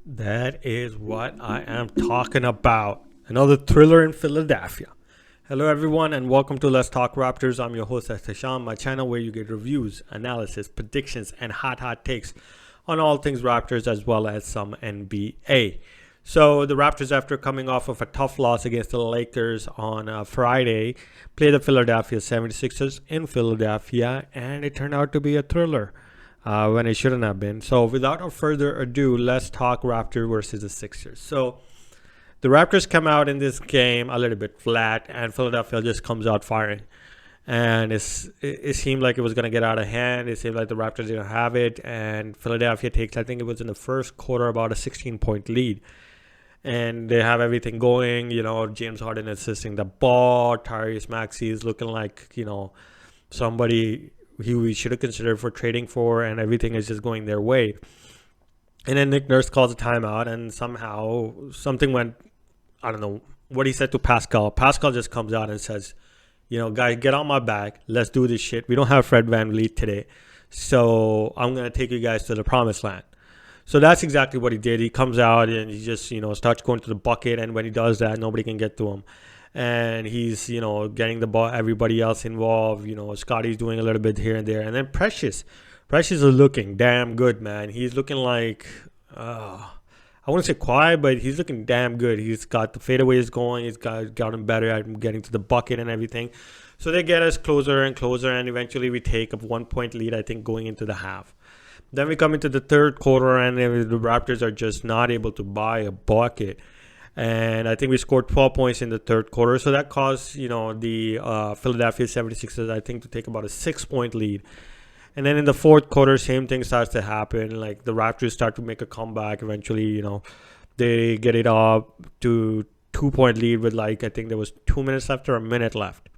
That is what I am talking about. Another thriller in Philadelphia. Hello, everyone, and welcome to Let's Talk Raptors. I'm your host, Esteshan, my channel where you get reviews, analysis, predictions, and hot takes on all things Raptors as well as some NBA. So, the Raptors, after coming off of a tough loss against the Lakers on Friday, played the Philadelphia 76ers in Philadelphia, and it turned out to be a thriller when it shouldn't have been. So without further ado, let's talk Raptors versus the Sixers. So the Raptors come out in this game a little bit flat, and Philadelphia just comes out firing. And it seemed like it was going to get out of hand. It seemed like the Raptors didn't have it. And Philadelphia takes, I think it was in the first quarter, about a 16-point lead. And they have everything going. James Harden assisting the ball. Tyrese Maxey is looking like, somebody we should have considered for trading for, and everything is just going their way. And then Nick Nurse calls a timeout, and somehow something went, I don't know what he said to Pascal. Pascal just comes out and says, guys, get on my back. Let's do this shit. We don't have Fred VanVleet today, so I'm going to take you guys to the promised land. So that's exactly what he did. He comes out and he just, starts going to the bucket, and when he does that, nobody can get to him. And he's, getting the ball, everybody else involved. Scotty's doing a little bit here and there. And then Precious is looking damn good, man. He's looking like, I wouldn't say quiet, but he's looking damn good. He's got the fadeaways going. He's gotten better at getting to the bucket and everything. So they get us closer and closer, and eventually we take a 1-point lead, I think, going into the half. Then we come into the third quarter, and the Raptors are just not able to buy a bucket. And I think we scored 12 points in the third quarter. So that caused, the Philadelphia 76ers, I think, to take about a 6-point lead. And then in the fourth quarter, same thing starts to happen. Like, the Raptors start to make a comeback. Eventually, they get it up to 2-point lead with, I think there was 2 minutes left or a minute left.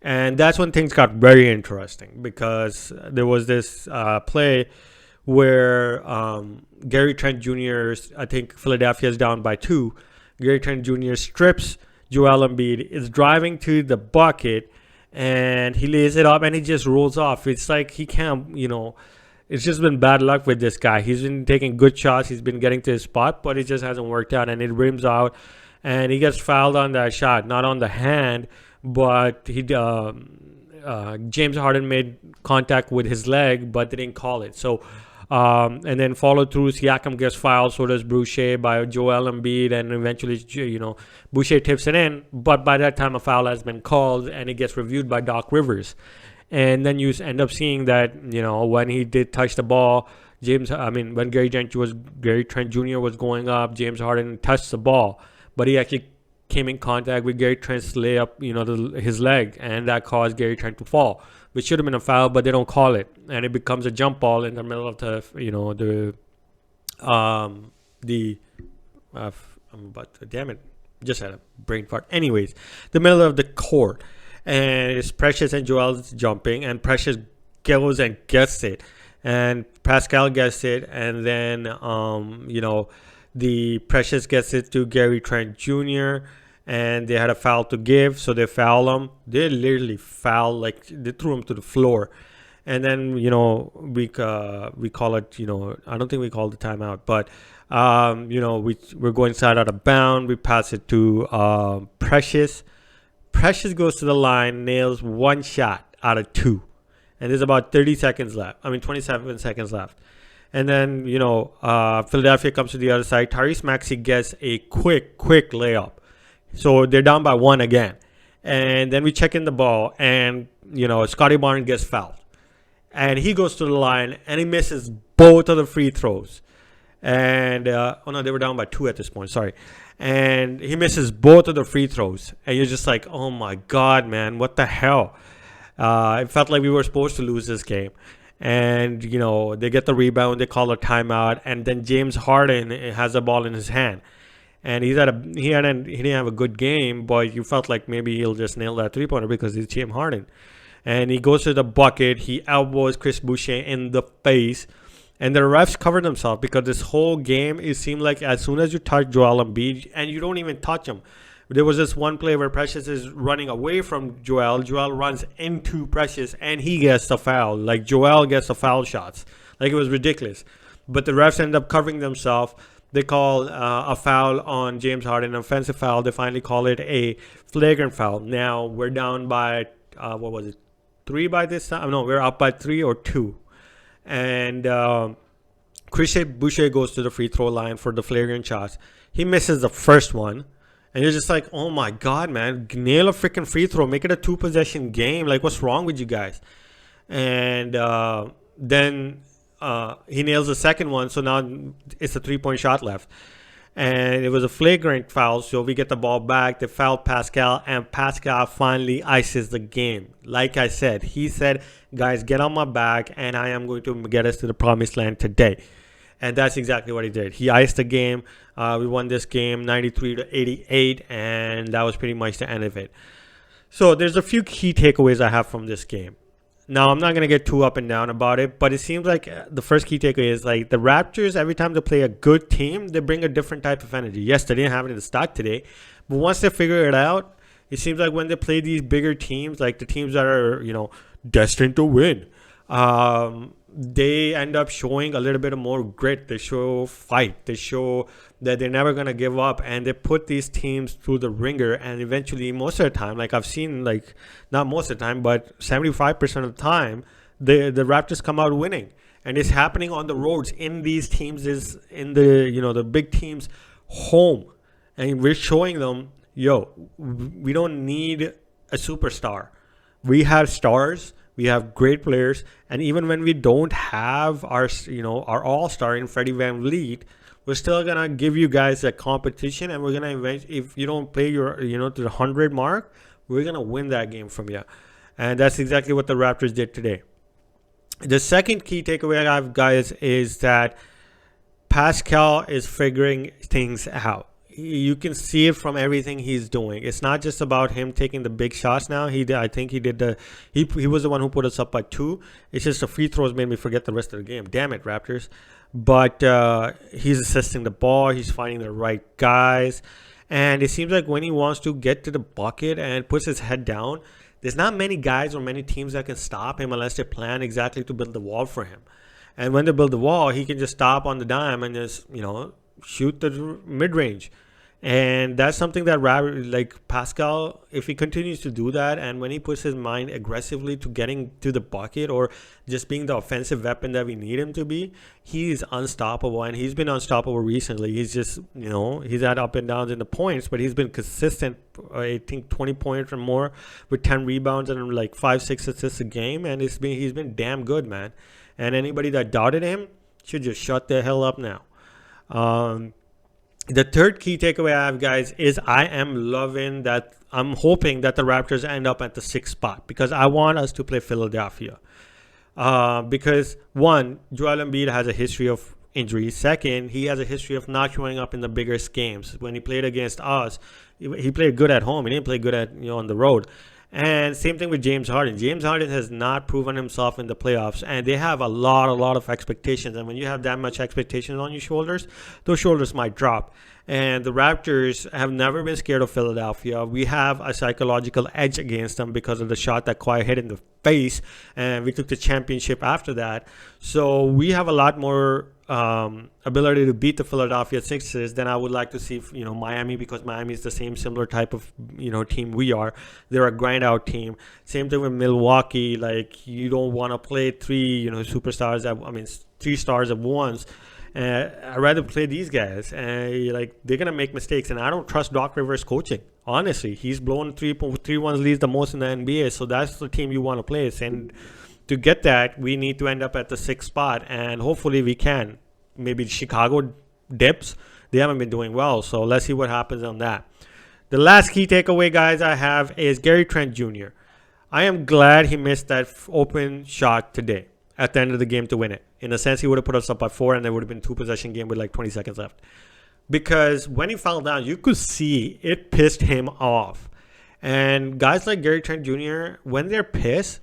And that's when things got very interesting, because there was this play where Gary Trent Jr., I think Philadelphia is down by 2. Gary Trent Jr. strips Joel Embiid, is driving to the bucket, and he lays it up, and he just rolls off. It's like he can't, it's just been bad luck with this guy. He's been taking good shots. He's been getting to his spot, but it just hasn't worked out, and it rims out, and he gets fouled on that shot, not on the hand, but James Harden made contact with his leg, but they didn't call it. So, and then follow through, Siakam gets fouled, so does Boucher by Joel Embiid, and eventually, Boucher tips it in. But by that time, a foul has been called, and it gets reviewed by Doc Rivers. And then you end up seeing that, when he did touch the ball, when Gary Trent Jr. was going up, James Harden touched the ball, but he actually came in contact with Gary Trent's layup, his leg, and that caused Gary Trent to fall, which should have been a foul, but they don't call it, and it becomes a jump ball in the middle of damn it, just had a brain fart. Anyways, the middle of the court, and it's Precious and Joel's jumping, and Precious goes and gets it, and Pascal gets it, and then the Precious gets it to Gary Trent Jr., and they had a foul to give, so they foul him. They literally foul, they threw him to the floor. And then, we call it, I don't think we called the timeout, but, we're going side out of bound. We pass it to Precious. Precious goes to the line, nails 1 shot out of 2. And there's about 27 seconds left. And then, Philadelphia comes to the other side. Tyrese Maxey gets a quick layup. So they're down by 1 again. And then we check in the ball, and, Scotty Barnes gets fouled. And he goes to the line, and he misses both of the free throws. And, they were down by 2 at this point, sorry. And he misses both of the free throws. And you're just like, oh my God, man, what the hell? It felt like we were supposed to lose this game. And, they get the rebound, they call a timeout, and then James Harden has the ball in his hand. And he didn't have a good game, but you felt like maybe he'll just nail that 3-pointer because he's James Harden. And he goes to the bucket, he elbows Chris Boucher in the face, and the refs covered themselves, because this whole game, it seemed like as soon as you touch Joel Embiid, and you don't even touch him. There was this one play where Precious is running away from Joel. Joel runs into Precious, and he gets the foul. Joel gets the foul shots. It was ridiculous. But the refs end up covering themselves. they call a foul on James Harden, an offensive foul. They finally call it a flagrant foul. Now we're down by what was it, 3 by this time? No, we're up by 3 or 2, and Chris Boucher goes to the free throw line for the flagrant shots. He misses the first one. And you're just like, oh my God, man, nail a freaking free throw. Make it a 2-possession game. Like, what's wrong with you guys? And then he nails the second one. So now it's a 3-point shot left. And it was a flagrant foul. So we get the ball back. They fouled Pascal. And Pascal finally ices the game. Like I said, he said, guys, get on my back. And I am going to get us to the promised land today. And that's exactly what he did. He iced the game. We won this game 93-88, and that was pretty much the end of it. So there's a few key takeaways I have from this game. Now, I'm not going to get too up and down about it, but it seems like the first key takeaway is like the Raptors, every time they play a good team, they bring a different type of energy. Yes, they didn't have it in the start today, but once they figure it out, it seems like when they play these bigger teams, like the teams that are, destined to win, they end up showing a little bit of more grit. They show fight. They show that they're never going to give up, and they put these teams through the ringer. And eventually, most of the time, like I've seen, like not most of the time, but 75% of the time, the Raptors come out winning. And it's happening on the roads in these teams, is in the big teams home. And we're showing them, we don't need a superstar. We have stars. We have great players, and even when we don't have our all-star in Freddie VanVleet, we're still gonna give you guys a competition, and we're gonna if you don't play your to the 100 mark, we're gonna win that game from you, and that's exactly what the Raptors did today. The second key takeaway I have, guys, is that Pascal is figuring things out. You can see it from everything he's doing. It's not just about him taking the big shots now. He was the one who put us up by 2. It's just the free throws made me forget the rest of the game. Damn it, Raptors. But he's assisting the ball. He's finding the right guys. And it seems like when he wants to get to the bucket and puts his head down, there's not many guys or many teams that can stop him unless they plan exactly to build the wall for him. And when they build the wall, he can just stop on the dime and just, shoot the mid-range. And that's something that like Pascal, if he continues to do that, and when he puts his mind aggressively to getting to the bucket or just being the offensive weapon that we need him to be, he's unstoppable. And he's been unstoppable recently. He's just, he's had up and downs in the points, but he's been consistent. I think 20 points or more with 10 rebounds and like 5-6 assists a game. And he's been damn good, man. And anybody that doubted him should just shut the hell up now. The third key takeaway I have, guys, is I am loving that. I'm hoping that the Raptors end up at the 6th spot because I want us to play Philadelphia. Because, one, Joel Embiid has a history of injuries. Second, he has a history of not showing up in the biggest games. When he played against us, he played good at home. He didn't play good on the road. And same thing with James Harden. James Harden has not proven himself in the playoffs, and they have a lot of expectations. And when you have that much expectations on your shoulders, those shoulders might drop. And the Raptors have never been scared of Philadelphia. We have a psychological edge against them because of the shot that Kawhi hit in the face, and we took the championship after that. So we have a lot more ability to beat the Philadelphia Sixers than I would like to see, Miami, because Miami is the same similar type of, team we are. They're a grind out team. Same thing with Milwaukee. Like, you don't want to play 3, superstars. 3 stars at once. I'd rather play these guys. And they're gonna make mistakes, and I don't trust Doc Rivers coaching. Honestly, he's blown 3-1 leads the most in the NBA. So that's the team you want to play. And to get that, we need to end up at the 6th spot, and hopefully we can. Maybe Chicago dips. They haven't been doing well, so let's see what happens on that. The last key takeaway, guys, I have is Gary Trent Jr. I am glad he missed that open shot today at the end of the game to win it. In a sense, he would have put us up by 4, and there would have been 2-possession game with like 20 seconds left. Because when he fell down, you could see it pissed him off. And guys like Gary Trent Jr., when they're pissed,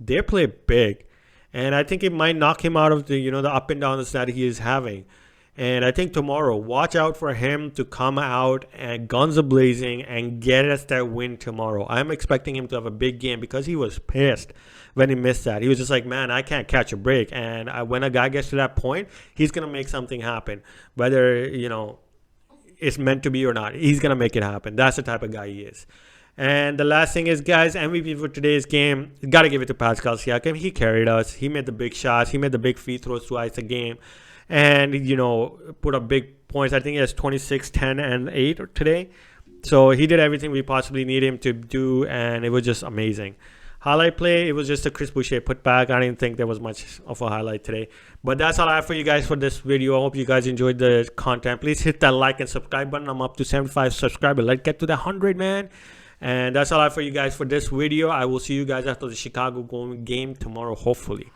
they play big, and I think it might knock him out of the the up and downs that he is having. And I think tomorrow, watch out for him to come out and guns a blazing and get us that win tomorrow. I'm expecting him to have a big game because he was pissed when he missed that. He was just like, man, I can't catch a break. And when a guy gets to that point, he's going to make something happen. Whether, it's meant to be or not, he's going to make it happen. That's the type of guy he is. And the last thing is, guys, MVP for today's game, got to give it to Pascal Siakam. He carried us. He made the big shots. He made the big free throws twice a game. And, put up big points. I think he has 26, 10, and 8 today. So he did everything we possibly need him to do, and it was just amazing. Highlight play, it was just a Chris Boucher putback. I didn't think there was much of a highlight today. But that's all I have for you guys for this video. I hope you guys enjoyed the content. Please hit that like and subscribe button. I'm up to 75 subscribers. Let's get to the 100, man. And that's all I have for you guys for this video. I will see you guys after the Chicago game tomorrow, hopefully.